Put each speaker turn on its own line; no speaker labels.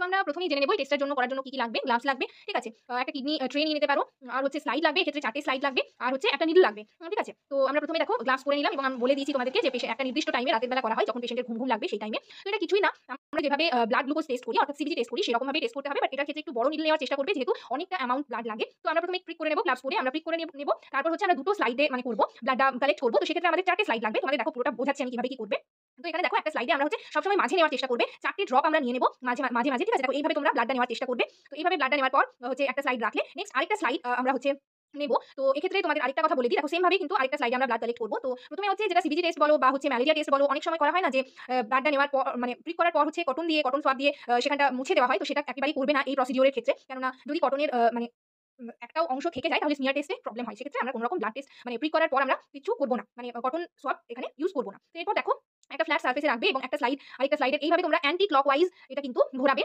আমরা প্রথমেই জেনে নেব এই টেস্টের জন্য করার জন্য কি লাগবে। গ্লাভস লাগবে, ঠিক আছে? একটা কিডনি ট্রে নিয়ে নিতে পারো। আর হচ্ছে স্লাইড লাগবে, এক্ষেত্রে 4টে স্লাইড লাগবে। আর হচ্ছে একটা নিডল লাগবে। ঠিক আছে? তো আমরা প্রথমে দেখো গ্লাভস পরে নিলাম এবং আমি বলে দিয়েছি তোমাদেরকে যে একটা নির্দিষ্ট টাইমে রাতের বেলা করা হয় যখন পেশেন্টের ঘুম লাগবে সেই টাইমে। তো এটা কিছুই না। আমরা যেভাবে ব্লাড গ্লুকোজ টেস্ট করি অর্থাৎ সিবিজি টেস্ট করি সেরকম ভাবেই টেস্ট করতে হবে। বাট এটার ক্ষেত্রে একটু বড় নিডল নেওয়ার চেষ্টা করবে যেহেতু অনেকটা অ্যামাউন্ট ব্লাড লাগে। তো আমরা প্রথমে প্রিক করে নেব, গ্লাভস পরে আমরা প্রিক করে নেব। তারপর হচ্ছে আমরা দুটো স্লাইডে মানে করব, ব্লাডটা কালেক্ট করব। তো সেক্ষেত্রে আমাদের 4টে স্লাইড লাগবে। তোমাদের দেখো পুরোটা বোঝাচ্ছি আমি কিভাবে কি করবে। তো এখানে দেখো একটা স্লাইডে আমরা হচ্ছে সবসময় মাঝে নেওয়ার চেষ্টা করবে। 4টে ড্রপ আমরা নিয়ে নেব মাঝে মাঝে, ঠিক আছে? দেখো এইভাবে তোমরা ব্লাডটা নেওয়ার চেষ্টা করবে। তো এইভাবে ব্লাডটা নেওয়ার পর হচ্ছে একটা স্লাইড রাখলে নেক্সট আরেকটা স্লাইড আমরা হচ্ছে নেব। তো এক্ষেত্রে তোমাদের আরেকটা কথা বলে দিই, দেখো সেম ভাবেই কিন্তু আরেকটা স্লাইডে আমরা ব্লাড কালেক্ট করব। তো প্রথমে হচ্ছে যেটা সিবিজি টেস্ট বলো বা হচ্ছে ম্যালেরিয়া টেস্ট বলো, অনেক সময় করা হয় না যে ব্লাডটা নেওয়ার পর মানে প্রিক করার পর হচ্ছে কটন সোয়াব দিয়ে সেখানটা মুছে দেওয়া হয়। তো সেটা একেবারেই করবে না এই প্রসিডিউরের ক্ষেত্রে। কেননা যদি কটনের মানে একটাও অংশ থেকে যায় তাহলে স্মিয়ার টেস্টে প্রবলেম হয়। সেক্ষেত্রে আমরা কোনো রকম ব্লাড টেস্ট মানে প্রিক করার পর আমরা কিছু করব না। মানে কটন সোয়াব এখানে ইউজ করব না। তো এরপর দেখো একটা ফ্ল্যাট সারফেসে রাখবে এবং একটা স্লাইড আরেকটা স্লাইডের এইভাবে তোমরা অ্যান্টি ক্লকওয়াইজ এটা কিন্তু ঘোরাবে।